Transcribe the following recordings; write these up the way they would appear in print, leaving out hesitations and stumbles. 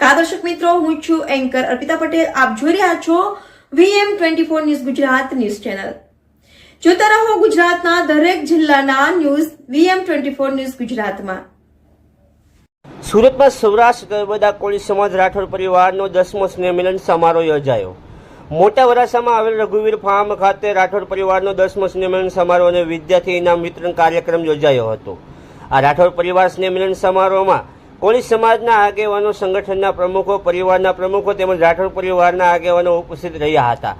નમસ્કાર દર્શક મિત્રો, હું છું એન્કર અર્પિતા પટેલ. આપ જોઈ રહ્યા છો VM24 news Gujarat news channel. જોતા રહો ગુજરાતના દરેક જિલ્લાના ન્યૂઝ VM24 ન્યૂઝ ગુજરાતમાં. સુરતમાં સૌરાષ્ટ્ર નર્મદા કોળી સમાજ રાઠોડ પરિવારનો 10મો સ્નેહ મિલન સમારોહ યોજાયો. મોટા વરાસામાં આવેલ રઘુવીર ફાર્મ ખાતે રાઠોડ પરિવારનો 10મો સ્નેહ મિલન સમારોહ અને વિદ્યાર્થી ઇનામ વિતરણ કાર્યક્રમ યોજાયો હતો. આ રાઠોડ પરિવાર સ્નેહ મિલન સમારોહમાં કોળી સમાજના આગેવાનો, સંગઠનના પ્રમુખો, પરિવારના પ્રમુખો તેમજ રાઠોડ પરિવારના આગેવાનો ઉપસ્થિત રહ્યા હતા.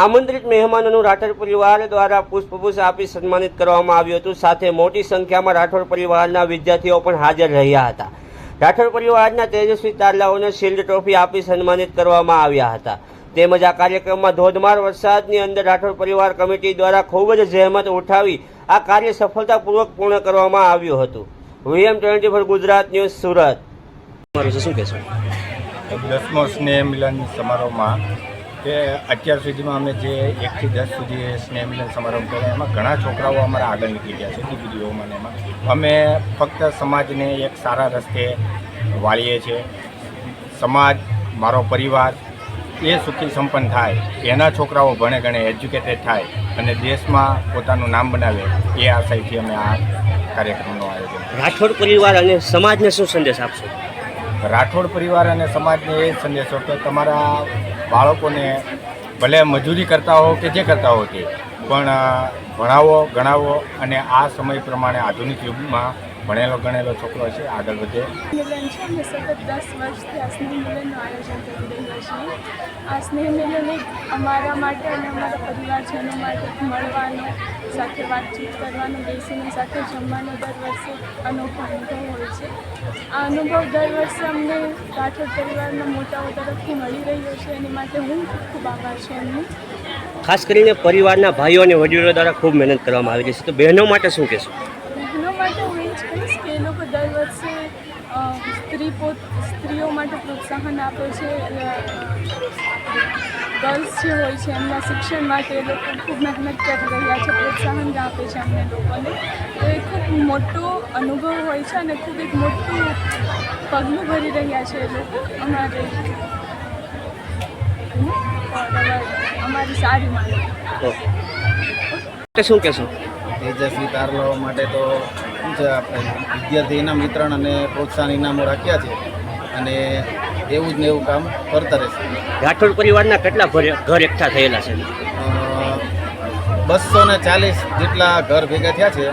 આમંત્રિત મહેમાનોનું રાઠોડ પરિવાર દ્વારા પુષ્પગુચ્છ આપી સન્માનિત કરવામાં આવ્યું હતું. સાથે મોટી સંખ્યામાં રાઠોડ પરિવારના વિદ્યાર્થીઓ પણ હાજર રહ્યા હતા. રાઠોડ પરિવારના તેજસ્વી તારલાઓને શિલ્ડ ટ્રોફી આપી સન્માનિત કરવામાં આવ્યા હતા. તેમજ આ કાર્યક્રમમાં ધોધમાર વરસાદની અંદર રાઠોડ પરિવાર કમિટી દ્વારા ખૂબ જ જહેમત ઉઠાવી આ કાર્ય સફળતાપૂર્વક પૂર્ણ કરવામાં આવ્યું હતું. VM24 Gujarat news Surat. શું કહેશો? 10મો સ્નેહ મિલન સમારોહમાં કે અત્યાર સુધીમાં અમે જે 1 થી 10 સુધી સ્નેહ મિલન સમારોહ કર્યા એમાં ઘણા છોકરાઓ અમારા આગળ નીકળી ગયા છે. દીકરીઓમાં ને એમાં અમે ફક્ત સમાજને એક સારા રસ્તે વાળીએ છીએ. સમાજ, મારો પરિવાર એ સુખી સંપન્ન થાય, એના છોકરાઓ ભણે ગણે એજ્યુકેટેડ થાય અને દેશમાં પોતાનું નામ બનાવે એ આશયથી અમે આ કાર્યક્રમનું આયોજન. રાઠોડ પરિવાર અને સમાજને શું સંદેશ આપશો? રાઠોડ પરિવાર અને સમાજને એ સંદેશો કે તમારા બાળકોને ભલે મજૂરી કરતા હો કે જે કરતા હો તે પણ ભણાવો, ગણાવો અને આ સમય પ્રમાણે આધુનિક યુગમાં ભણેલો ગણેલો છોકરો છે આગળ વધે. મિલન છે અમે સતત 10 વર્ષથી આ સ્નેહ મિલનનું આયોજન કરી રહ્યા છીએ. આ સ્નેહ મિલન એક અમારા માટે અને અમારા પરિવારજનો માટે મળવાનો, સાથે વાતચીત કરવાનો, બેસીને સાથે જમવાનો દર વર્ષે અનોખો અનુભવ હોય છે. આ અનુભવ દર વર્ષે અમને રાઠોડ પરિવારના મોટાઓ તરફથી મળી રહ્યો છે. એની માટે હું ખૂબ આભાર છું એમની. ખાસ કરીને પરિવારના ભાઈઓ અને વડીલો દ્વારા ખૂબ મહેનત કરવામાં આવી રહી છે, તો બહેનો માટે શું કહેશો? બહેનો માટે હું એ જ કહીશ કે એ લોકો દર વર્ષે સ્ત્રીઓ માટે પ્રોત્સાહન આપે છે. ગર્લ્સ જે હોય છે એમના શિક્ષણ માટે એ લોકો ખૂબ મહેનત કરી રહ્યા છે, પ્રોત્સાહન આપે છે અમને લોકોને. તો એ ખૂબ મોટો અનુભવ હોય છે અને ખૂબ એક મોટું પગલું ભરી રહ્યા છે એ લોકો અમારી સારી માટે. શું કહેશો? તેજસ્વી તારલાઓ માટે તો શું છે, આપણે વિદ્યાર્થી ઇનામ વિતરણ અને પ્રોત્સાહન ઇનામો રાખ્યા છે અને એવું જ ને એવું કામ કરતા રહેશે. રાઠોડ પરિવારના કેટલા ઘર એકઠા થયેલા છે? 240 જેટલા ઘર ભેગા થયા છે.